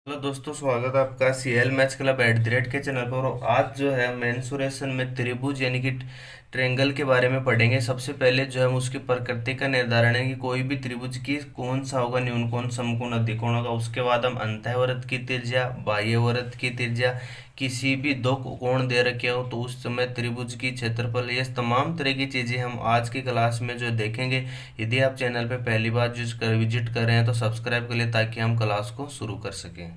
Hello दोस्तों, स्वागत है आपका सीएल मैच क्लब @ के चैनल पर। और आज जो है मेंसुरेशन में त्रिभुज यानी कि ट्रेंगल के बारे में पढ़ेंगे। सबसे पहले जो है हम उसकी प्रकृति का निर्धारण है कि कोई भी त्रिभुज की कौन सा होगा, न्यून कोण, समकोण, अधिकोण होगा। उसके बाद हम अंतःवृत्त की त्रिज्या, बाह्यवृत्त की त्रिज्या, किसी भी दो कोण दे रखे हो तो उस समय त्रिभुज की क्षेत्रफल, ये तमाम तरह की चीजें हम आज की क्लास में जो देखेंगे। यदि आप चैनल पे पहली बार विजिट कर रहे हैं तो सब्सक्राइब कर ले ताकि हम क्लास को शुरू कर सकें।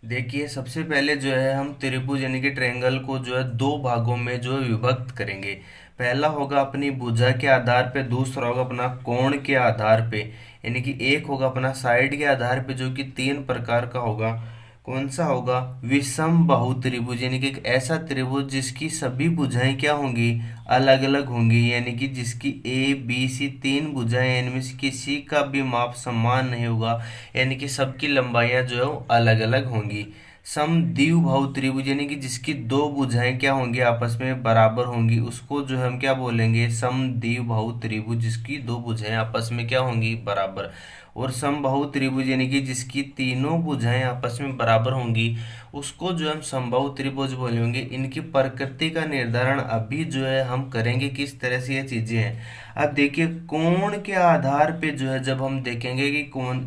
देखिए, सबसे पहले जो है हम त्रिभुज यानी कि ट्रायंगल को जो है दो भागों में जो है विभक्त करेंगे। पहला होगा अपनी भुजा के आधार पे, दूसरा होगा अपना कोण के आधार पे। यानी कि एक होगा अपना साइड के आधार पे जो कि तीन प्रकार का होगा। कौन सा होगा? विषम बाहु त्रिभुज, यानी कि एक ऐसा त्रिभुज जिसकी सभी भुजाएं क्या होंगी? अलग अलग होंगी। यानी कि जिसकी ए बी सी तीन भुजाएं हैं, इनमें से किसी का भी माप समान नहीं होगा। यानी कि सबकी लंबाइयां जो है वो अलग अलग होंगी। समद्विबाहु त्रिभुज, यानी कि जिसकी दो भुजाएं क्या होंगी? आपस में बराबर होंगी। उसको जो हम क्या बोलेंगे? समद्विबाहु त्रिभुज, जिसकी दो भुजाएं आपस में क्या होंगी? बराबर। और समबाहु त्रिभुज यानी कि जिसकी तीनों भुजाएं आपस में बराबर होंगी, उसको जो हम समबाहु त्रिभुज बोलेंगे। इनकी प्रकृति का निर्धारण अभी जो है हम करेंगे, किस तरह से ये चीजें हैं। अब देखिए, कोण के आधार पे जो है जब हम देखेंगे कि कोण,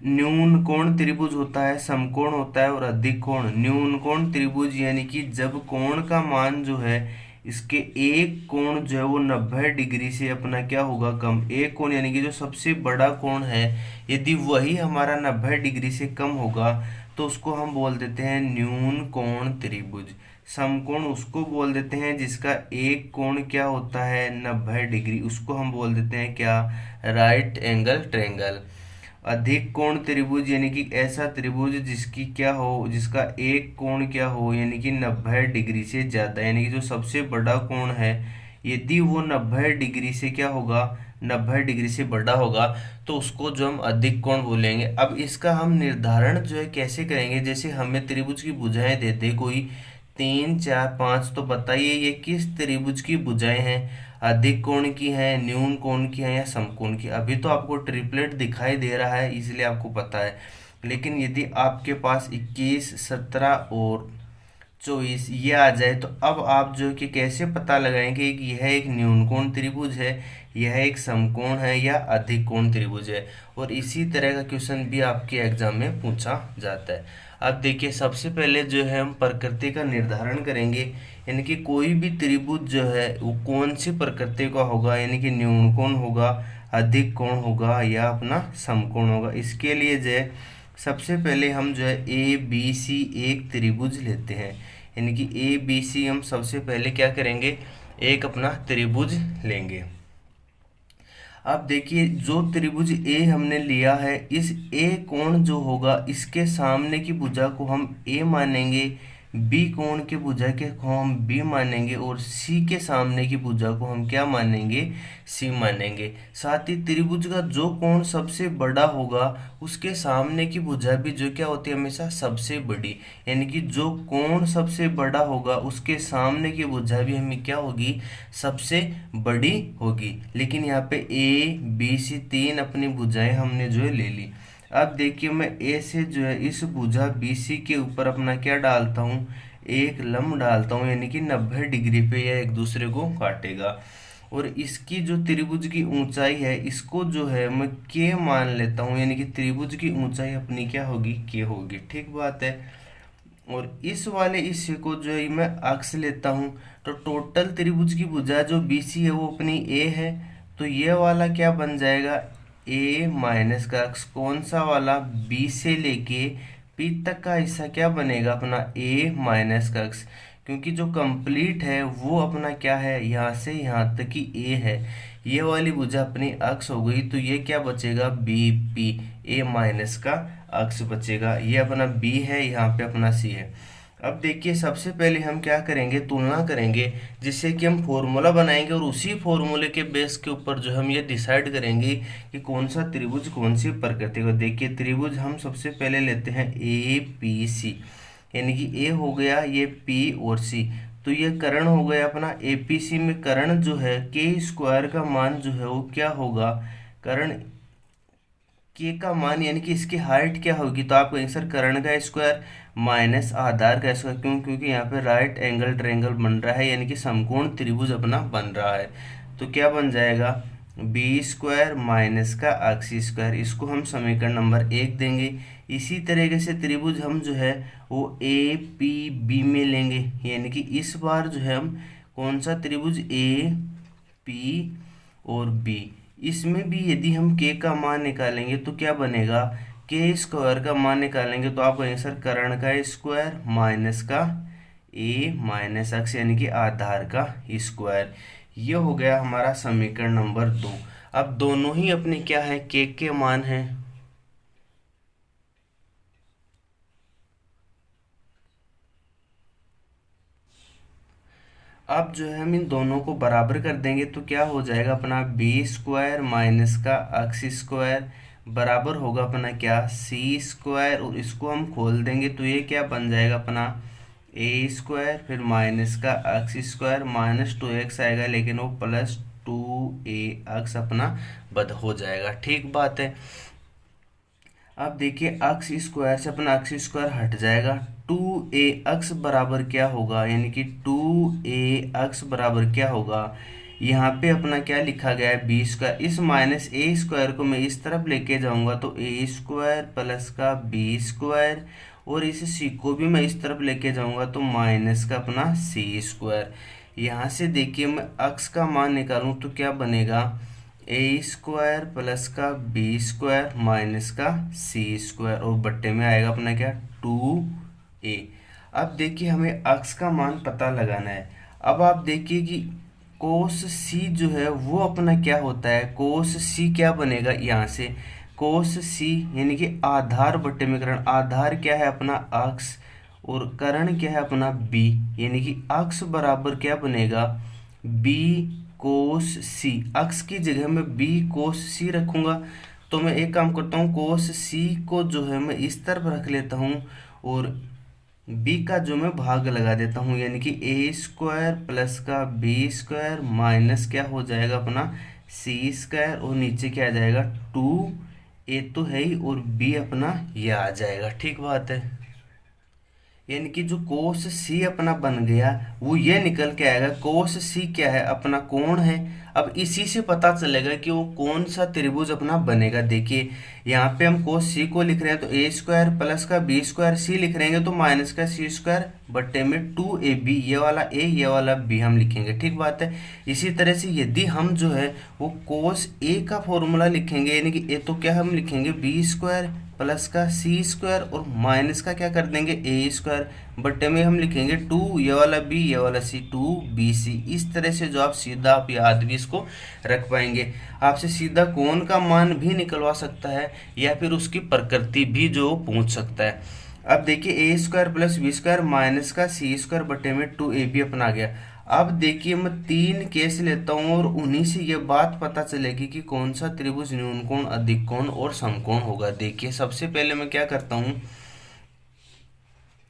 न्यून कोण त्रिभुज होता है, समकोण होता है और अधिक कोण। न्यून कोण त्रिभुज यानी कि जब कोण का मान जो है, इसके एक कोण जो है वो 90 डिग्री से अपना क्या होगा? कम। एक कोण यानी कि जो सबसे बड़ा कोण है, यदि वही हमारा 90 डिग्री से कम होगा तो उसको हम बोल देते हैं न्यून कोण त्रिभुज। समकोण उसको बोल देते हैं जिसका एक कोण क्या होता है? 90 डिग्री। उसको हम बोल देते हैं क्या? Right angle triangle. अधिक कोण त्रिभुज यानी कि ऐसा त्रिभुज जिसकी क्या हो, जिसका एक कोण क्या हो, यानी कि 90 डिग्री से ज्यादा। यानी कि जो सबसे बड़ा कोण है, यदि वो 90 डिग्री से क्या होगा? 90 डिग्री से बड़ा होगा तो उसको जो हम अधिक कोण बोलेंगे। अब इसका हम निर्धारण जो है कैसे करेंगे? जैसे हमें त्रिभुज की भुजाएं देते कोई 3 4 5, तो बताइए ये किस त्रिभुज की भुजाएं हैं? अधिक कोण की है, न्यून कोण की है या समकोण की? अभी तो आपको ट्रिपलेट दिखाई दे रहा है इसलिए आपको पता है। लेकिन यदि आपके पास 21 17 और 24 ये आ जाए तो अब आप जो कि कैसे पता लगाएंगे कि यह एक न्यून कोण त्रिभुज है, यह एक समकोण है या अधिक कोण त्रिभुज है। और इसी तरह का क्वेश्चन भी आपके एग्जाम में पूछा जाता है। अब देखिए, सबसे पहले जो है हम प्रकृति का निर्धारण करेंगे। यानी कि कोई भी त्रिभुज जो है वो कौन सी प्रकृति का होगा? यानी कि न्यून कोण होगा, अधिक कोण होगा या अपना समकोण होगा। इसके लिए जो है सबसे पहले हम जो है ए बी सी एक त्रिभुज लेते हैं। यानी कि ए बी सी हम सबसे पहले क्या करेंगे? एक अपना त्रिभुज लेंगे। अब देखिए, जो त्रिभुज ए हमने लिया है, इस ए कोण जो होगा, इसके सामने की भुजा को हम ए मानेंगे, बी कोण के भुजा के को हम बी मानेंगे और सी के सामने की भुजा को हम क्या मानेंगे? सी मानेंगे। साथ ही त्रिभुज का जो कोण सबसे बड़ा होगा, उसके सामने की भुजा भी जो क्या होती है? हमेशा सबसे बड़ी। यानी कि जो कोण सबसे बड़ा होगा उसके सामने की भुजा भी हमें क्या होगी? सबसे बड़ी होगी। लेकिन यहाँ पे ए बी सी तीन अपनी भुजाएं हमने जो है ले ली। अब देखिए, मैं ए से जो है इस भुजा बी सी के ऊपर अपना क्या डालता हूँ? एक लंब डालता हूँ। यानी कि 90 डिग्री पे यह एक दूसरे को काटेगा। और इसकी जो त्रिभुज की ऊंचाई है, इसको जो है मैं के मान लेता हूँ। यानी कि त्रिभुज की ऊंचाई अपनी क्या होगी? के होगी। ठीक बात है। और इस वाले हिस्से को जो है मैं अक्ष लेता हूँ। तो टोटल त्रिभुज की भुजा जो बीसी है वो अपनी ए है। तो ये वाला क्या बन जाएगा? ए माइनस का अक्ष। कौन सा वाला? बी से लेके पी तक का हिस्सा क्या बनेगा? अपना ए माइनस का अक्ष। क्योंकि जो कंप्लीट है वो अपना क्या है? यहाँ से यहाँ तक की ए है। ये वाली भुजा अपनी अक्ष हो गई तो ये क्या बचेगा? B P. ए माइनस का अक्ष बचेगा। ये अपना बी है, यहाँ पे अपना सी है। अब देखिए, सबसे पहले हम क्या करेंगे? तुलना करेंगे, जिससे कि हम फॉर्मूला बनाएंगे और उसी फॉर्मूले के बेस के ऊपर जो हम ये डिसाइड करेंगे कि कौन सा त्रिभुज कौन सी प्रकृति का। देखिए, त्रिभुज हम सबसे पहले लेते हैं ए पी सी। यानी कि ए हो गया, ये पी और सी। तो ये कर्ण हो गया अपना। एपीसी में कर्ण जो है के स्क्वायर का मान जो है वो क्या होगा? कर्ण के का मान यानी कि इसकी हाइट क्या होगी, तो आप कहेंगे सर कर्ण का स्क्वायर माइनस आधार का स्क्वायर। क्यों? क्योंकि यहाँ पे राइट एंगल ट्रायंगल बन रहा है, यानी कि समकोण त्रिभुज अपना बन रहा है। तो क्या बन जाएगा, बी स्क्वायर माइनस का एक्स स्क्वायर, इसको हम समीकरण नंबर 1 देंगे। इसी तरीके से त्रिभुज हम जो है वो ए पी बी में लेंगे, यानी कि इस बार जो है हम कौन सा त्रिभुज ए पी और बी, इसमें भी यदि हम के का मान निकालेंगे तो क्या बनेगा, के स्क्वायर का मान निकालेंगे तो आप कहेंगे सर कर्ण का स्क्वायर माइनस का ए माइनस एक्स, यानी कि आधार का स्क्वायर। ये हो गया हमारा समीकरण नंबर 2। अब दोनों ही अपने क्या है, के मान है। अब जो है हम इन दोनों को बराबर कर देंगे तो क्या हो जाएगा अपना बी स्क्वायर माइनस का एक्स स्क्वायर बराबर होगा अपना क्या, सी स्क्वायर, और इसको हम खोल देंगे तो ये क्या बन जाएगा अपना ए स्क्वायर फिर माइनस का एक्स स्क्वायर माइनस 2x आएगा, लेकिन वो प्लस 2ax अपना बद हो जाएगा। ठीक बात है। अब देखिए एक्स स्क्वायर से अपना एक्स स्क्वायर हट जाएगा, 2ax बराबर क्या होगा, यानी कि 2ax बराबर क्या होगा, यहाँ पे अपना क्या लिखा गया है बी स्क्वायर, इस माइनस ए स्क्वायर को मैं इस तरफ लेके जाऊंगा तो ए स्क्वायर प्लस का बी स्क्वायर, और इस सी को भी मैं इस तरफ लेके जाऊंगा तो माइनस का अपना सी स्क्वायर। यहाँ से देखिए मैं एक्स का मान निकालूं तो क्या बनेगा, ए स्क्वायर प्लस का बी स्क्वायर माइनस का सी स्क्वायर, और बट्टे में आएगा अपना क्या 2a। अब देखिए हमें एक्स का मान पता लगाना है। अब आप देखिए कि कोस सी जो है वो अपना क्या होता है, कोस सी क्या बनेगा यहाँ से, कोस सी यानी कि आधार बट्टे में करण, आधार क्या है अपना एक्स और करण क्या है अपना बी, यानी कि एक्स बराबर क्या बनेगा बी कोस सी, एक्स की जगह मैं बी कोस सी रखूंगा। तो मैं एक काम करता हूँ, कोस सी को जो है मैं इस तरफ रख लेता हूँ और बी का जो मैं भाग लगा देता हूँ, यानी कि ए स्क्वायर प्लस का बी स्क्वायर माइनस क्या हो जाएगा अपना सी स्क्वायर, और नीचे क्या आ जाएगा 2a तो है ही और b अपना ये आ जाएगा। ठीक बात है। यानी कि जो कोस सी अपना बन गया वो ये निकल के आएगा, कोस सी क्या है अपना कोण है। अब इसी से पता चलेगा कि वो कौन सा त्रिभुज अपना बनेगा। देखिए यहाँ पे हम कोस सी को लिख रहे हैं तो ए स्क्वायर प्लस का बी स्क्वायर सी लिख रहेंगे तो माइनस का सी स्क्वायर बट्टे में 2ab, ये वाला ए ये वाला बी हम लिखेंगे। ठीक बात है। इसी तरह से यदि हम जो है वो कोस ए का फॉर्मूला लिखेंगे, यानी कि ए तो क्या हम लिखेंगे बी स्क्वायर प्लस का सी स्क्वायर और माइनस का क्या कर देंगे ए स्क्वायर, बट्टे में हम लिखेंगे 2 ये वाला बी ये वाला सी 2bc। इस तरह से जो आप सीधा आप याद भी इसको रख पाएंगे। आपसे सीधा कोण का मान भी निकलवा सकता है या फिर उसकी प्रकृति भी जो पूछ सकता है। अब देखिए A square plus B square minus का सी स्क्वायर बट्टे में 2ab अपना आ गया। अब देखिए मैं 3 केस लेता हूँ और उन्हीं से ये बात पता चलेगी कि कौन सा त्रिभुज न्यून कोण अधिक कोण और समकोण होगा। देखिए सबसे पहले मैं क्या करता हूँ,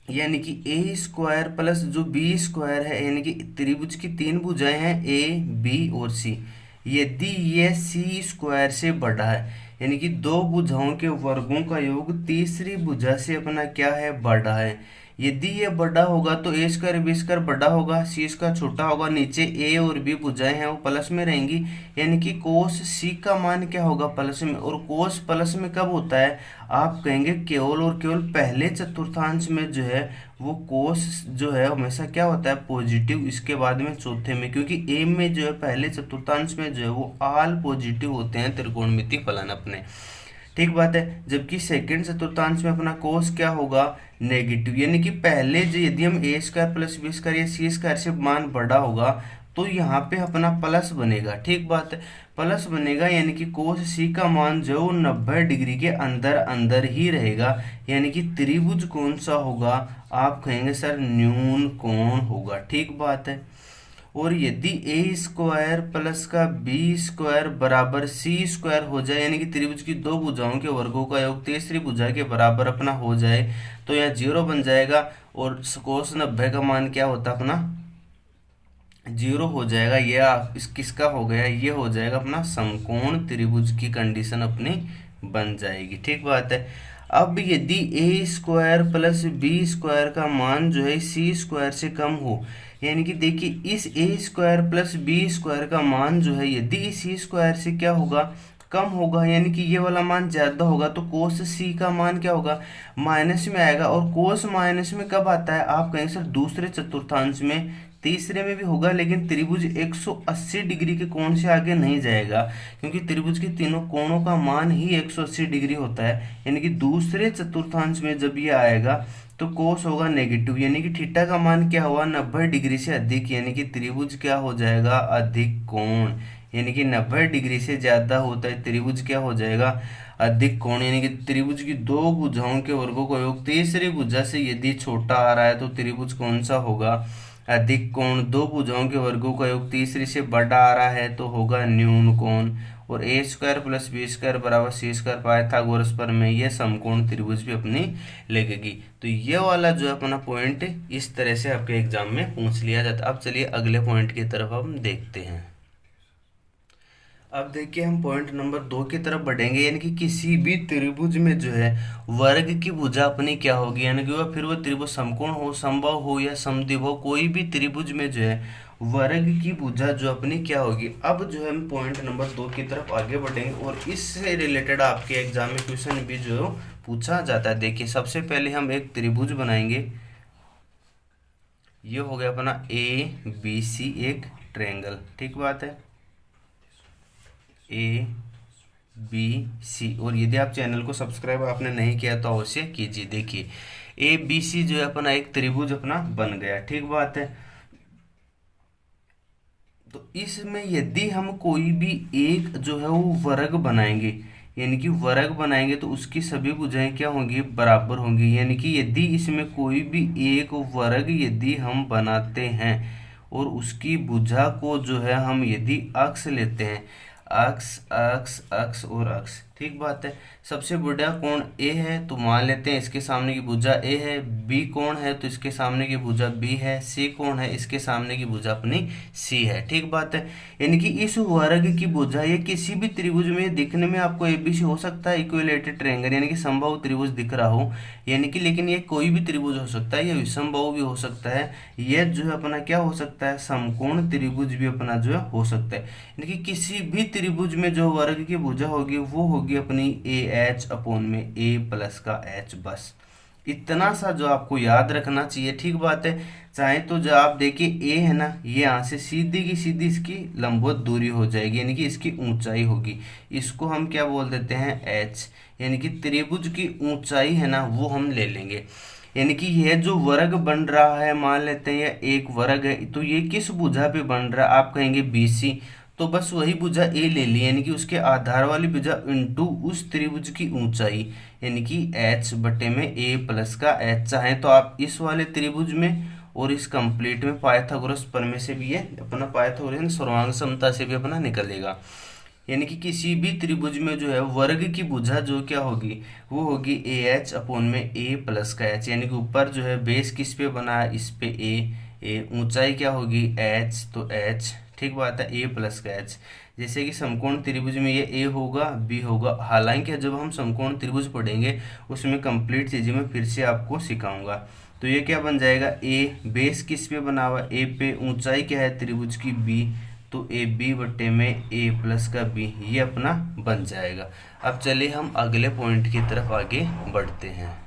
यानी कि ए स्क्वायर प्लस जो बी स्क्वायर है, यानी कि त्रिभुज की 3 भुजाएं हैं ए बी और सी, यदि ये सी स्क्वायर से बड़ा है, यानी कि 2 भुजाओं के वर्गों का योग तीसरी भुजा से अपना क्या है बड़ा है, यदि ये बड़ा होगा तो ए स्क्वायर बी स्क्वायर बड़ा होगा सी स्क्वायर छोटा होगा, नीचे ए और बी भुजाएं हैं वो प्लस में रहेंगी, यानी कि कोस सी का मान क्या होगा प्लस में। और कोस प्लस में कब होता है, आप कहेंगे केवल और केवल पहले चतुर्थांश में जो है वो कोस जो है हमेशा क्या होता है पॉजिटिव, इसके बाद में चौथे में, क्योंकि ए में जो है पहले चतुर्थांश में जो है वो आल पॉजिटिव होते हैं त्रिकोणमिति फलन अपने। ठीक बात है। जबकि सेकंड चतुर्थांश में अपना कोस क्या होगा नेगेटिव, यानी कि पहले जो यदि हम ए स्क्वायर प्लस बी स्क्वायर या सी स्क्वायर से मान बड़ा होगा तो यहाँ पे अपना प्लस बनेगा। ठीक बात है, प्लस बनेगा यानी कि कोस सी का मान जो 90 डिग्री के अंदर अंदर ही रहेगा, यानी कि त्रिभुज कौन सा होगा, आप कहेंगे सर न्यून कोण होगा। ठीक बात है। और यदि ए स्क्वायर प्लस का बी स्क्वायर बराबर सी स्क्वायर हो जाए, यानी कि त्रिभुज की 2 भुजाओं के वर्गों का योग तीसरी भुजा के बराबर अपना हो जाए तो यह 0 बन जाएगा और कोस 90 का मान क्या होता अपना 0 हो जाएगा। यह इस किसका हो गया, ये हो जाएगा अपना समकोण त्रिभुज की कंडीशन अपनी बन जाएगी। ठीक बात है। अब यदि ए स्क्वायर प्लस बी स्क्वायर का मान जो है सी स्क्वायर से कम हो, यानी कि देखिए इस ए स्क्वायर प्लस बी स्क्वायर का मान जो है यदि सी स्क्वायर से क्या होगा, कम होगा, यानी कि ये वाला मान ज़्यादा होगा, तो कोस सी का मान क्या होगा, माइनस में आएगा। और कोस माइनस में कब आता है, आप कहेंगे सर दूसरे चतुर्थांश में, तीसरे में भी होगा, लेकिन त्रिभुज 180 डिग्री के कोण से आगे नहीं जाएगा, क्योंकि त्रिभुज के तीनों कोणों का मान ही 180 डिग्री होता है। यानी कि दूसरे चतुर्थांश में जब ये आएगा तो कोस होगा नेगेटिव, यानी कि थीटा का मान क्या हुआ, 90 डिग्री से अधिक, यानी कि त्रिभुज क्या हो जाएगा, अधिक कोण। यानी कि 90 डिग्री से ज़्यादा होता है त्रिभुज क्या हो जाएगा, अधिक कोण। यानी कि त्रिभुज की दो भुजाओं के वर्गों का योग तीसरी भुजा से यदि छोटा आ रहा है तो त्रिभुज कौन सा होगा, अधिक कोण। दो भुजाओं के वर्गों का योग तीसरी से बड़ा आ रहा है तो होगा न्यून कोण। और ए स्क्वायर प्लस बी स्क्वायर बराबर सी स्क्वायर पाइथागोरस प्रमेय में यह समकोण त्रिभुज भी अपनी लगेगी। तो ये वाला जो है अपना पॉइंट इस तरह से आपके एग्जाम में पूछ लिया जाता है। अब चलिए अगले पॉइंट की तरफ हम देखते हैं। अब देखिए हम पॉइंट नंबर 2 की तरफ बढ़ेंगे, यानी कि किसी भी त्रिभुज में जो है वर्ग की भुजा अपनी क्या होगी, यानी कि वह फिर वो त्रिभुज समकोण हो, समबाहु हो या समद्विबाहु हो, कोई भी त्रिभुज में जो है वर्ग की भुजा जो अपनी क्या होगी। अब जो है हम पॉइंट नंबर 2 की तरफ आगे बढ़ेंगे और इससे रिलेटेड आपके एग्जाम में क्वेश्चन भी जो है पूछा जाता है। देखिए सबसे पहले हम एक त्रिभुज बनाएंगे, ये हो गया अपना ABC एक ट्रायंगल। ठीक बात है, ABC। और यदि आप चैनल को सब्सक्राइब आपने नहीं किया तो अवश्य कीजिए। देखिए ABC जो है अपना एक त्रिभुज अपना बन गया। ठीक बात है। तो इसमें यदि हम कोई भी एक जो है वो वर्ग बनाएंगे, यानी कि वर्ग बनाएंगे तो उसकी सभी भुजाएं क्या होंगी, बराबर होंगी। यानी कि यदि इसमें कोई भी एक वर्ग यदि हम बनाते हैं और उसकी भुजा को जो है हम यदि अक्ष लेते हैं, अक्ष अक्ष अक्ष और अक्ष। ठीक बात है। सबसे बड़ा कोण ए है तो मान लेते हैं इसके सामने की भुजा ए है, बी कोण है तो इसके सामने की भुजा बी है, सी कोण है इसके सामने की भुजा अपनी सी है। ठीक बात है। यानी कि इस वर्ग की भुजा ये किसी भी त्रिभुज में दिखने में आपको एबीसी हो सकता है, इक्विलेटरल ट्रायंगल यानी कि समबाहु त्रिभुज दिख रहा हो, यानी कि लेकिन ये कोई भी त्रिभुज हो सकता है, ये विषमबाहु भी हो सकता है, ये जो है अपना क्या हो सकता है, समकोण त्रिभुज भी अपना जो है हो सकता है। यानी कि किसी भी त्रिभुज में जो वर्ग की भुजा होगी वो होगी अपनी ए एच अपॉन में ए प्लस का एच। बस इतना सा जो आपको याद रखना चाहिए। ठीक बात है। चाहे तो जो आप देखिए ए है ना, ये यहाँ से सीधी की सीधी इसकी लंबवत दूरी हो जाएगी, यानी कि इसकी ऊंचाई होगी, इसको हम क्या बोल देते हैं, एच। यानी कि त्रिभुज की ऊंचाई है ना वो हम ले लेंगे। यानी कि यह जो वर्ग बन रहा है, मान लेते हैं यह एक वर्ग है, तो ये किस भुजा पे बन रहा है, आप कहेंगे BC, तो बस वही भुजा ए ले ली, यानी कि उसके आधार वाली भुजा इंटू उस त्रिभुज की ऊंचाई, यानी कि एच बटे में ए प्लस का एच। चाहे तो आप इस वाले त्रिभुज में और इस कंप्लीट में पाइथागोरस प्रमेय से भी ये अपना पाइथागोरस सर्वांग समता से भी अपना निकलेगा। यानी कि किसी भी त्रिभुज में जो है वर्ग की भुजा जो क्या होगी, वो होगी ए एच अपॉन में ए प्लस का एच। यानी कि ऊपर जो है बेस किस पे बना है, इस पे ए, ऊंचाई क्या होगी एच, तो एच। ठीक बात है, ए प्लस का एच। जैसे कि समकोण त्रिभुज में ये ए होगा बी होगा, हालांकि जब हम समकोण त्रिभुज पढ़ेंगे उसमें कंप्लीट चीज़ें मैं फिर से आपको सिखाऊंगा। तो ये क्या बन जाएगा, ए बेस किस पे बना हुआ, ए पे, ऊंचाई क्या है त्रिभुज की बी, तो ए बी बटे में ए प्लस का बी, ये अपना बन जाएगा। अब चलिए हम अगले पॉइंट की तरफ आगे बढ़ते हैं।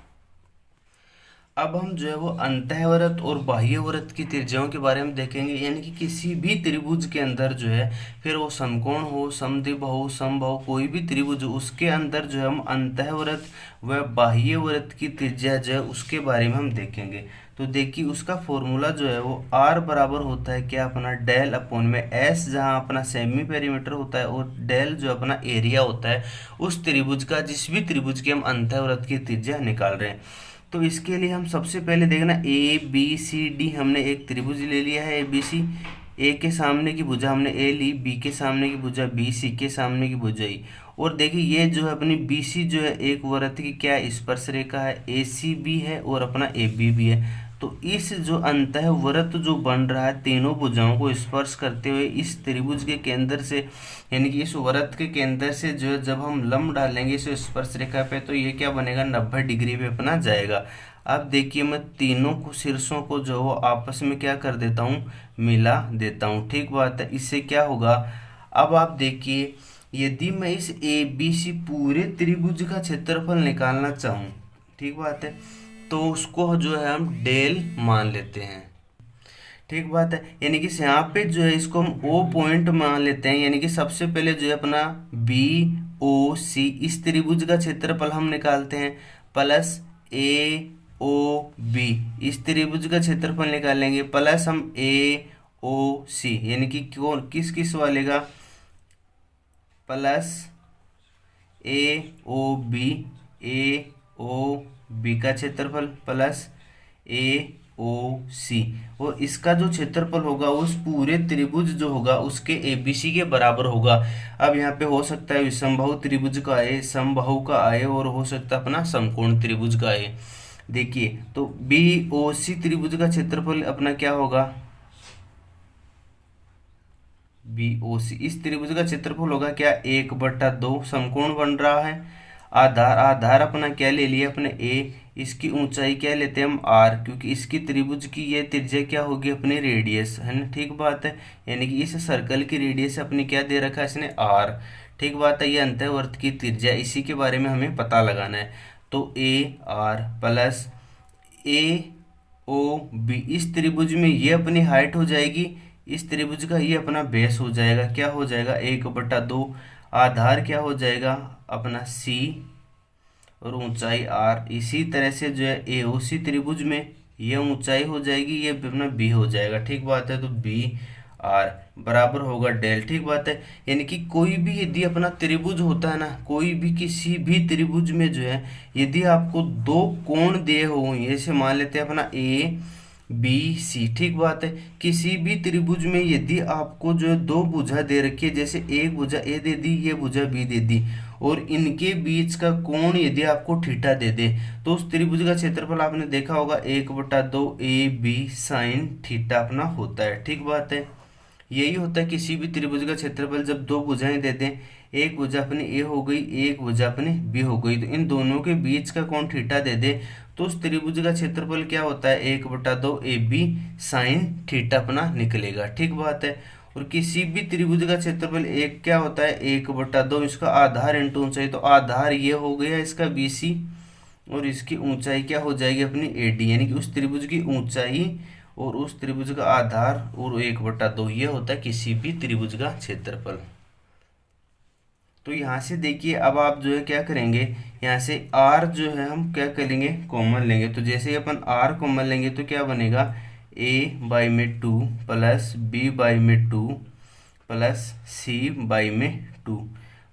अब हम जो है वो अंतःवृत्त और बाह्यवृत्त की त्रिज्याओं के बारे में देखेंगे। यानी कि किसी भी त्रिभुज के अंदर जो है, फिर वो समकोण हो, समद्विबाहु, समबाहु, कोई भी त्रिभुज हो, उसके अंदर जो है हम अंतःवृत्त व बाह्यवृत्त की त्रिज्या जो है उसके बारे में हम देखेंगे। तो देखिए उसका फॉर्मूला जो है वो आर बराबर होता है क्या, अपना डेल अपॉन में एस, जहाँ अपना सेमी पेरीमीटर होता है, और डेल जो अपना एरिया होता है उस त्रिभुज का, जिस भी त्रिभुज के हम अंतःवृत्त की त्रिज्या निकाल रहे हैं। तो इसके लिए हम सबसे पहले देखना ABCD, हमने एक त्रिभुज ले लिया है ABC, ए के सामने की भुजा हमने ए ली, बी के सामने की भुजा बी, सी के सामने की भुजा ई। और देखिए ये जो है अपनी BC जो है एक वृत्त की क्या स्पर्श रेखा है, ACB है और अपना AB भी है। तो तो इस जो अंतःवृत्त जो बन रहा है तीनों भुजाओं को स्पर्श करते हुए इस त्रिभुज के केंद्र से, यानी कि इस वृत्त के केंद्र से जो है जब हम लंब डालेंगे इस स्पर्श रेखा पे, तो ये क्या बनेगा, 90 डिग्री पे अपना जाएगा। अब देखिए मैं तीनों को शीर्षों को जो है आपस में क्या कर देता हूँ, मिला देता हूँ। ठीक बात है। इससे क्या होगा, अब आप देखिए यदि मैं इस ए बी सी पूरे त्रिभुज का क्षेत्रफल निकालना चाहूँ, ठीक बात है, तो उसको जो है हम डेल मान लेते हैं। ठीक बात है। यानी कि यहाँ पे जो है इसको हम ओ पॉइंट मान लेते हैं, यानी कि सबसे पहले जो है अपना बी ओ सी इस त्रिभुज का क्षेत्रफल हम निकालते हैं, प्लस ए ओ बी इस त्रिभुज का क्षेत्रफल निकालेंगे, प्लस हम ए ओ सी यानी कि कौन किस किस वाले का, प्लस ए ओ बी का क्षेत्रफल प्लस ए ओ सी, और इसका जो क्षेत्रफल होगा उस पूरे त्रिभुज जो होगा उसके एबीसी के बराबर होगा। अब यहाँ पे हो सकता है विषमबाहु त्रिभुज का आए, समबाहु का आए, और हो सकता है अपना समकोण त्रिभुज का आए। देखिए तो बी ओ सी त्रिभुज का क्षेत्रफल अपना क्या होगा, बी ओ सी इस त्रिभुज का क्षेत्रफल होगा क्या, 1/2 समकोण बन रहा है। आधार आधार अपना क्या ले लिया अपने ए, इसकी ऊंचाई क्या लेते हैं हम आर, क्योंकि इसकी त्रिभुज की ये त्रिज्या क्या होगी अपनी रेडियस है ना। ठीक बात है। यानी कि इस सर्कल की रेडियस अपनी क्या दे रखा है इसने आर। ठीक बात है। ये अंतःवर्त की त्रिज्या, इसी के बारे में हमें पता लगाना है। तो A R plus A O B इस त्रिभुज में ये अपनी हाइट हो जाएगी, इस त्रिभुज का ये अपना बेस हो जाएगा, क्या हो जाएगा 1/2। आधार क्या हो जाएगा अपना सी और ऊंचाई आर। इसी तरह से जो है एओसी त्रिभुज में ये ऊंचाई हो जाएगी, ये अपना बी हो जाएगा। ठीक बात है। तो बी आर बराबर होगा डेल। ठीक बात है। यानी कि कोई भी यदि अपना त्रिभुज होता है ना, कोई भी किसी भी त्रिभुज में जो है यदि आपको दो कोण दिए हो, जैसे मान लेते हैं अपना ए बी सी। ठीक बात है। किसी भी त्रिभुज में यदि आपको जो है दो भुजा दे रखी है, जैसे एक भुजा ए दे दी, ये भुजा बी दे दी, और इनके बीच का कोण यदि आपको थीटा दे दे, तो उस त्रिभुज का क्षेत्रफल आपने देखा होगा 1/2 ए बी साइन थीटा अपना होता है। ठीक बात है। यही होता है किसी भी त्रिभुज का क्षेत्रफल, जब दो भुजाएं दे दें, एक भुजा अपनी ए हो गई, एक भुजा अपनी बी हो गई, तो इन दोनों के बीच का कोण थीटा दे दे, तो उस त्रिभुज का क्षेत्रफल क्या होता है 1/2 ए बी साइन थीटा अपना निकलेगा। ठीक बात है। और किसी भी त्रिभुज का क्षेत्रफल एक क्या होता है 1/2 इसका आधार इंटू ऊंचाई, तो आधार ये हो गया इसका बी सी, और इसकी ऊंचाई क्या हो जाएगी अपनी ए डी, यानी कि उस त्रिभुज की ऊंचाई और उस त्रिभुज का आधार और 1/2 ये होता है किसी भी त्रिभुज का क्षेत्रफल। तो यहाँ से देखिए अब आप जो है क्या करेंगे, यहाँ से r जो है हम क्या करेंगे कॉमन लेंगे, तो जैसे ही अपन r कॉमन लेंगे तो क्या बनेगा a/2 plus b/2 plus c/2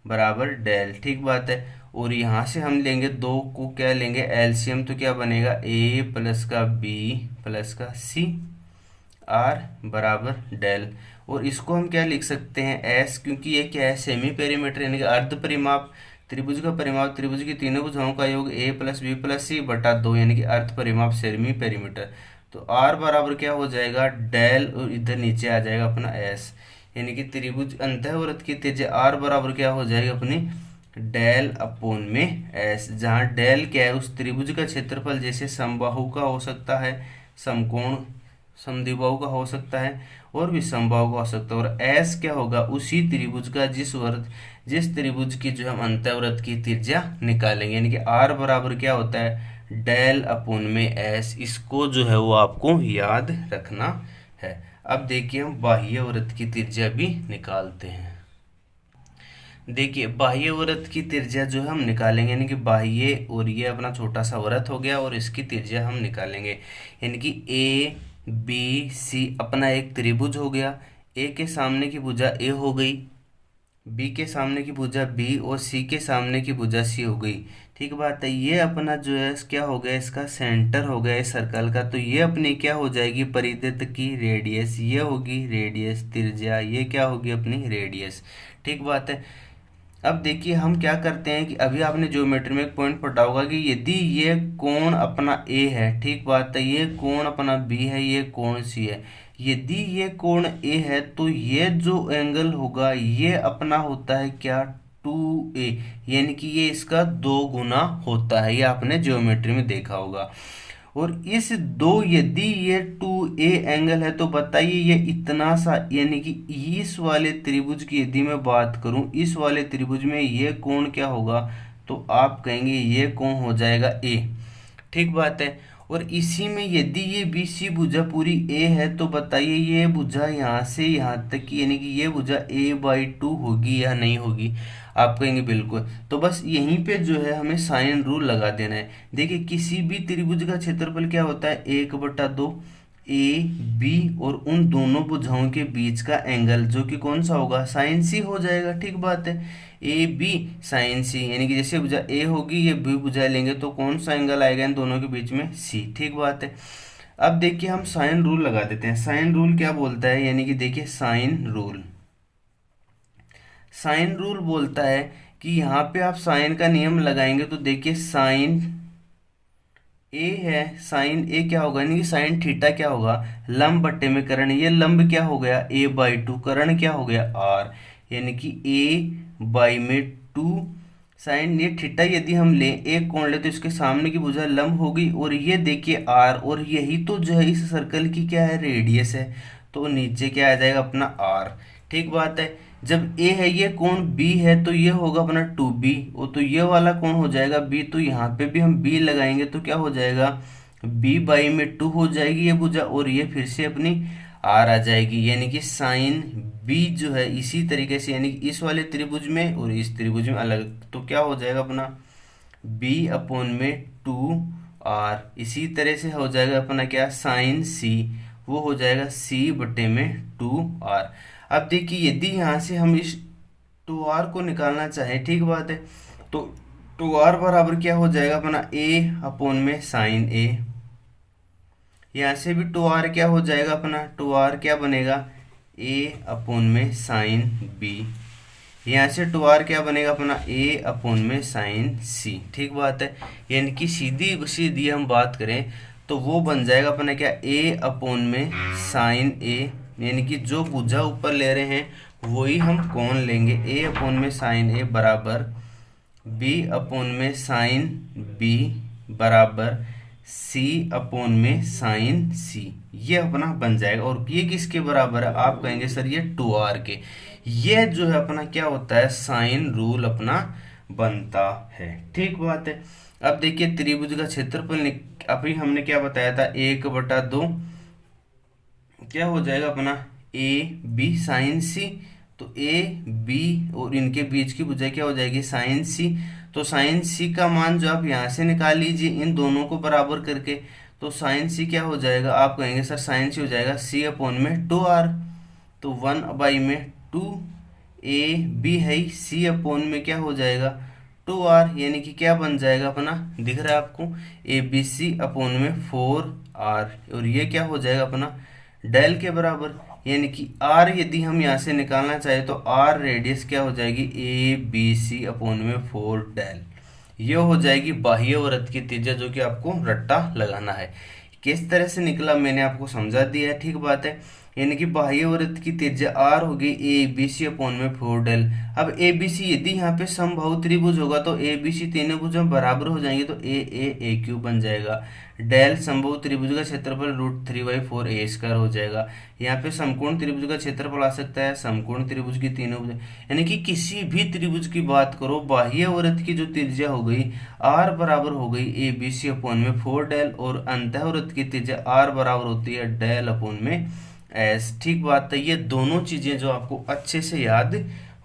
बराबर डेल। ठीक बात है। और यहाँ से हम लेंगे दो को क्या लेंगे एलसीएम, तो क्या बनेगा a प्लस का b प्लस का c r बराबर डेल। और इसको हम क्या लिख सकते हैं एस, क्योंकि ये क्या है सेमी पेरीमीटर यानी कि अर्ध परिमाप, त्रिभुज का परिमाप त्रिभुज की तीनों भुजाओं का योग a प्लस बी प्लस सी बटा 2 यानी कि अर्ध परिमाप सेमी पेरीमीटर। तो r बराबर क्या हो जाएगा डेल, और इधर नीचे आ जाएगा अपना एस, यानी कि त्रिभुज अंतःवृत्त की त्रिज्या r बराबर क्या हो जाएगी अपनी डेल अपोन में एस, जहाँ डेल क्या है उस त्रिभुज का क्षेत्रफल, जैसे समबाहु का हो सकता है, समकोण समद्विबाहु का हो सकता है, और विषमबाहु का हो सकता है, और एस क्या होगा उसी त्रिभुज का जिस त्रिभुज की जो हम अंतःवृत्त की त्रिज्या निकालेंगे, यानी कि आर बराबर क्या होता है डेल अपोन में एस। इसको जो है वो आपको याद रखना है। अब देखिए हम बाह्य वृत्त की त्रिज्या भी निकालते हैं। देखिए बाह्य वृत्त की त्रिज्या जो है हम निकालेंगे, यानी कि बाह्य, और ये अपना छोटा सा वृत्त हो गया, और इसकी त्रिज्या हम निकालेंगे, यानी कि ए बी सी अपना एक त्रिभुज हो गया। ए के सामने की भुजा ए हो गई, बी के सामने की भुजा बी, और सी के सामने की भुजा सी हो गई। ठीक बात है। ये अपना जो है क्या हो गया इसका सेंटर हो गया इस सर्कल का, तो ये अपनी क्या हो जाएगी परिवृत्त की रेडियस, ये होगी रेडियस त्रिज्या, ये क्या होगी अपनी रेडियस। ठीक बात है। अब देखिए हम क्या करते हैं कि अभी आपने ज्योमेट्री में एक पॉइंट पढ़ा होगा कि यदि ये कोण अपना ए है, ठीक बात है, ये कोण अपना बी है, ये कोण सी है, यदि ये कोण ए है तो ये जो एंगल होगा ये अपना होता है क्या, 2a, यानी कि ये इसका 2 गुना होता है, ये आपने ज्योमेट्री में देखा होगा। और इस दो, यदि ये 2a एंगल है तो बताइए ये इतना सा, यानी कि इस वाले त्रिभुज की यदि मैं बात करूं, इस वाले त्रिभुज में ये कोण क्या होगा, तो आप कहेंगे ये कोण हो जाएगा a, ठीक बात है। और इसी में यदि ये बी सी भुजा पूरी ए है तो बताइए ये भुजा यहाँ से यहाँ तक की, यानी कि ये भुजा a/2 होगी या नहीं होगी, आप कहेंगे बिल्कुल। तो बस यहीं पे जो है हमें साइन रूल लगा देना है। देखिए किसी भी त्रिभुज का क्षेत्रफल क्या होता है, 1/2 ए बी, और उन दोनों भुजाओं के बीच का एंगल जो कि कौन सा होगा, साइन सी हो जाएगा, ठीक बात है। ए बी साइन सी, यानी कि जैसे भुजा ए होगी ये बी भुजा लेंगे तो कौन सा एंगल आएगा इन दोनों के बीच में, सी, ठीक बात है। अब देखिए हम साइन रूल लगा देते हैं। साइन रूल क्या बोलता है, यानी कि देखिए साइन रूल बोलता है कि यहाँ पे आप साइन का नियम लगाएंगे तो देखिए साइन ए है, साइन ए क्या होगा, यानी कि साइन थीटा क्या होगा, लंब बट्टे में करण, ये लंब क्या हो गया a/2, करण क्या हो गया r, यानी कि a/2 साइन, ये थीटा यदि हम ले एक कोण ले तो इसके सामने की भुजा लंब होगी, और ये देखिए r, और यही तो जो है इस सर्कल की क्या है, रेडियस है, तो नीचे क्या आ जाएगा अपना r, ठीक बात है। जब a है ये कोण b है तो ये होगा अपना 2b, और तो ये वाला कोण हो जाएगा b, तो यहाँ पे भी हम b लगाएंगे तो क्या हो जाएगा, b/2 हो जाएगी ये भुजा, और ये फिर से अपनी r आ जाएगी, यानी कि साइन b जो है इसी तरीके से, यानी कि इस वाले त्रिभुज में और इस त्रिभुज में अलग, तो क्या हो जाएगा अपना b/2r, इसी तरह से हो जाएगा अपना क्या, साइन c, वो हो जाएगा c/2r। अब देखिए यदि यहाँ से हम इस 2r को निकालना चाहें, ठीक बात है, तो 2r बराबर क्या हो जाएगा अपना a/साइन a, यहाँ से भी 2r क्या हो जाएगा अपना, 2r क्या बनेगा a/साइन b, यहाँ से 2r क्या बनेगा अपना a/साइन c, ठीक बात है। यानी कि सीधी सीधी हम बात करें तो वो बन जाएगा अपना क्या, a/साइन a, यानी कि जो भुजा ऊपर ले रहे हैं वही हम कोण लेंगे, a/साइन a बराबर b/साइन b बराबर c/साइन c, ये अपना बन जाएगा। और ये किसके बराबर है, आप कहेंगे सर ये 2r के। ये जो है अपना क्या होता है, साइन रूल अपना बनता है, ठीक बात है। अब देखिए त्रिभुज का क्षेत्रफल अभी हमने क्या बताया था, 1/2 क्या हो जाएगा अपना ए बी साइन सी, तो ए बी और इनके बीच की भुजा क्या हो जाएगी, साइन सी। तो साइन सी का मान जो आप यहाँ से निकाल लीजिए इन दोनों को बराबर करके, तो साइन सी क्या हो जाएगा, आप कहेंगे सर साइन सी हो जाएगा c/2r, तो 1/2 ए बी है, c/में क्या हो जाएगा 2r, यानी कि क्या बन जाएगा अपना, दिख रहा है आपको, ABC/4r, और ये क्या हो जाएगा अपना डेल के बराबर, यानी कि r यदि हम यहाँ से निकालना चाहे तो r रेडियस क्या हो जाएगी ABC/4 डेल, ये हो जाएगी बाह्य वृत्त की त्रिज्या, जो कि आपको रट्टा लगाना है। किस तरह से निकला मैंने आपको समझा दिया है, ठीक बात है। यानी कि बाह्य वृत्त की त्रिज्या r होगी ABC/4 डेल। अब ABC यदि यहाँ पे समबाहु त्रिभुज होगा तो ABC तीनों भुज बराबर हो जाएंगे तो AQ बन जाएगा। डेल समबाहु त्रिभुज का क्षेत्रफल √3/4 a² हो जाएगा। यहाँ पे समकोण त्रिभुज का क्षेत्रफल आ सकता है समकोण त्रिभुज की तीनों भुजा, यानी कि किसी भी त्रिभुज की बात करो, बाह्य वृत्त की जो त्रिज्या हो गई r बराबर हो गई ABC/4 डेल, और अंतः वृत्त की त्रिज्या r बराबर होती है डेल/में एस, ठीक बात है। ये दोनों चीजें जो आपको अच्छे से याद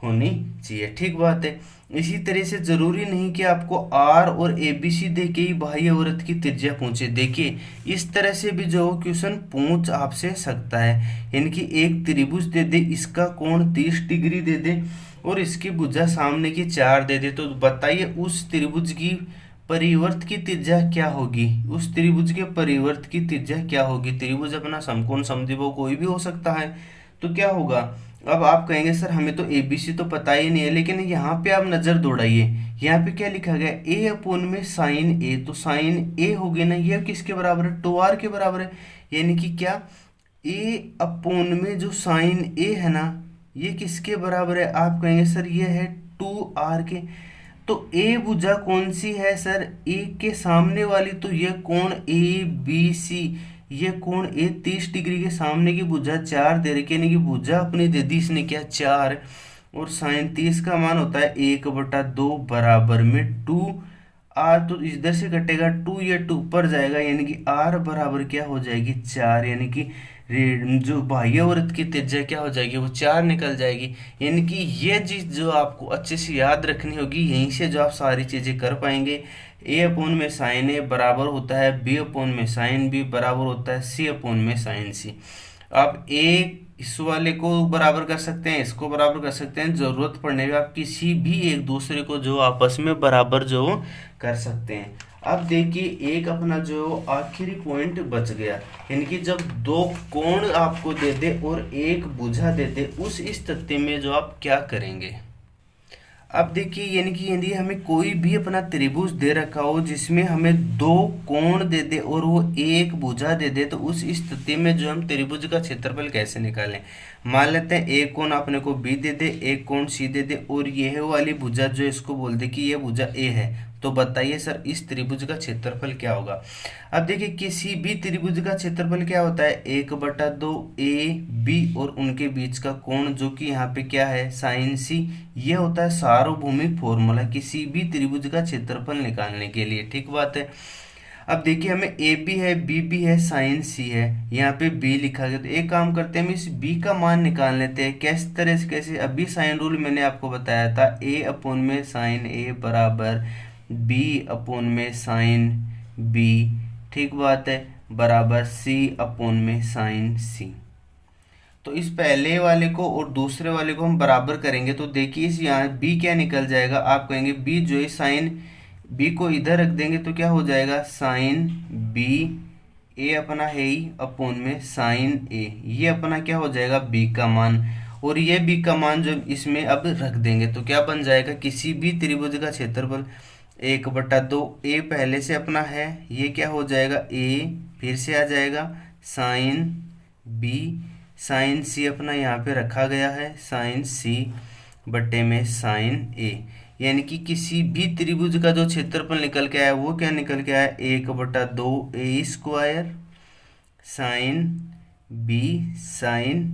होनी चाहिए, ठीक बात है। इसी तरह से जरूरी नहीं कि आपको आर और ABC दे के ही बाह्य वृत्त की त्रिज्या पूछे। देखिए इस तरह से भी जो क्वेश्चन पूछ आपसे सकता है, यानी कि एक त्रिभुज दे दे, इसका कोण 30 डिग्री दे दे और इसकी भुजा सामने की 4 दे दे, तो बताइए उस त्रिभुज की परिवर्त की त्रिज्या क्या होगी, उस त्रिभुज के परिवर्त की त्रिज्या क्या होगी। त्रिभुज अपना समकोण समद्विबाहु कोई भी हो सकता है, तो क्या होगा अब आप कहेंगे सर हमें तो ABC तो पता ही नहीं है, लेकिन यहाँ पे आप नज़र दौड़ाइए, यहाँ पे क्या लिखा गया A अपोन में साइन A, तो साइन A हो गया ना, ये किसके बराबर है 2R के बराबर है। यानी कि क्या A अपोन में जो साइन A है ना, ये किसके बराबर है, आप कहेंगे सर ये है 2R के। तो A भुजा कौन सी है सर, A के सामने वाली, तो ये कोण ABC, ये कोण A 30 डिग्री के सामने की भुजा 4 दे रखी है, यानी कि भुजा अपनी दे दी इसने क्या 4, और साइन 30 का मान होता है 1/2 बराबर में 2R, तो इधर से कटेगा 2, ये 2 ऊपर जाएगा, यानी कि R बराबर क्या हो जाएगी 4, यानी कि जो बाह्य वृत्त की त्रिज्या क्या हो जाएगी वो 4 निकल जाएगी। यानी कि ये चीज जो आपको अच्छे से याद रखनी होगी, यहीं से जो आप सारी चीजें कर पाएंगे। A अपोन में साइन A बराबर होता है B अपोन में साइन B बराबर होता है C अपोन में साइन C। आप इस वाले को बराबर कर सकते हैं, इसको बराबर कर सकते हैं, जरूरत पड़ने पे आप किसी भी एक दूसरे को जो आपस में बराबर जो कर सकते हैं। अब देखिए एक अपना जो आखिरी पॉइंट बच गया, यानी कि जब दो कोण आपको दे दे और एक भुजा दे दे, उस स्थिति में जो आप क्या करेंगे। अब देखिए यानी कि यदि हमें कोई भी अपना त्रिभुज दे रखा हो जिसमें हमें दो कोण दे दे और वो एक भुजा दे दे, तो उस स्थिति में जो हम त्रिभुज का क्षेत्रफल कैसे निकालें। मान लेते हैं एक कोण अपने को B दे दे, एक कोण C दे दे, और यह वाली भुजा जो इसको बोल दे कि यह भुजा A है, तो बताइए सर इस त्रिभुज का क्षेत्रफल क्या होगा। अब देखिए किसी भी त्रिभुज का क्षेत्रफल क्या होता है 1/2 AB और उनके बीच का कोण जो कि यहाँ पे क्या है साइन C, ये होता है सार्वभौमिक फॉर्मूला किसी भी त्रिभुज का क्षेत्रफल निकालने के लिए, ठीक बात है। अब देखिए हमें AB है BB है साइन C है, यहाँ पे B लिखा गया, तो एक काम करते हैं हम इस B का मान निकाल लेते हैं। किस तरह से, कैसे, अभी साइन रूल मैंने आपको बताया था, A अपोन में साइन A बराबर B अपोन में साइन B, ठीक बात है, बराबर C अपोन में साइन C। तो इस पहले वाले को और दूसरे वाले को हम बराबर करेंगे, तो देखिए इस यहाँ B क्या निकल जाएगा, आप कहेंगे B जो है साइन B को इधर रख देंगे तो क्या हो जाएगा साइन B, A अपना है ही अपोन में साइन A, ये अपना क्या हो जाएगा B का मान, और ये B का मान जो इसमें अब रख देंगे तो क्या बन जाएगा किसी भी त्रिभुज का क्षेत्रफल 1/2 A पहले से अपना है, ये क्या हो जाएगा A, फिर से आ जाएगा साइन B, साइन C अपना यहाँ पे रखा गया है साइन C बटे में साइन A, यानी कि किसी भी त्रिभुज का जो क्षेत्रफल निकल के आया वो क्या निकल के आया 1/2 A² sign B sign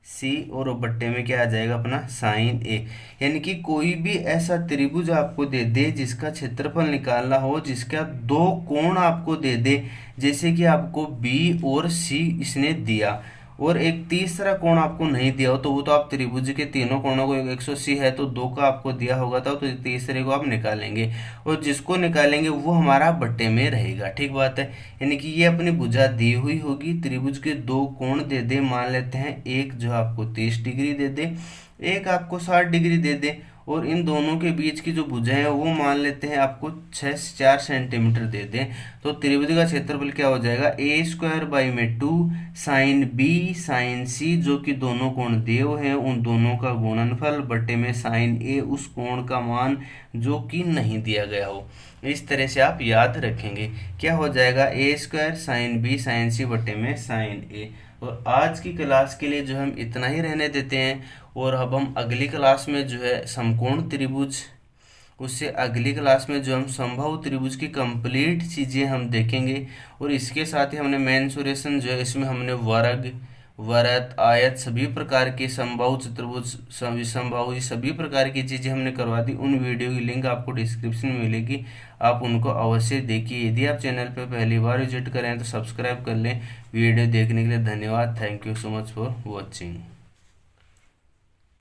C और बट्टे में क्या आ जाएगा अपना साइन A। यानी कि कोई भी ऐसा त्रिभुज आपको दे दे जिसका क्षेत्रफल निकालना हो, जिसका दो कोण आपको दे दे, जैसे कि आपको B और C इसने दिया और एक तीसरा कोण आपको नहीं दिया हो, तो वो तो आप त्रिभुज के तीनों कोणों को 180 है तो दो का आपको दिया होगा था, तो तीसरे को आप निकालेंगे और जिसको निकालेंगे वो हमारा बट्टे में रहेगा, ठीक बात है। यानी कि ये अपनी भुजा दी हुई होगी, त्रिभुज के दो कोण दे दे, मान लेते हैं एक जो आपको 30 डिग्री दे दे, एक आपको 60 डिग्री दे दे, और इन दोनों के बीच की जो भुजा है वो मान लेते हैं आपको 4 सेंटीमीटर दे दें, तो त्रिभुज का क्षेत्रफल क्या हो जाएगा A²/2 sign B sign C, जो कि दोनों कोण दिए हुए हैं उन दोनों का गुणनफल बटे में साइन A, उस कोण का मान जो कि नहीं दिया गया हो। इस तरह से आप याद रखेंगे, क्या हो जाएगा A² sign B sign C बटे में साइन A। और आज की क्लास के लिए जो हम इतना ही रहने देते हैं, और अब हम अगली क्लास में जो है समकोण त्रिभुज, उससे अगली क्लास में जो हम समबाहु त्रिभुज की कंप्लीट चीज़ें हम देखेंगे, और इसके साथ ही हमने मेंसुरेशन जो है इसमें हमने वर्ग वृत्त आयत सभी प्रकार के समबाहु चतुर्भुज समबाहु ये सभी प्रकार की चीज़ें हमने करवा दी। उन वीडियो की लिंक आपको डिस्क्रिप्शन में मिलेगी, आप उनको अवश्य देखिए। यदि आप चैनल पर पहली बार विजिट करें तो सब्सक्राइब कर लें। वीडियो देखने के लिए धन्यवाद। Thank you so much for watching.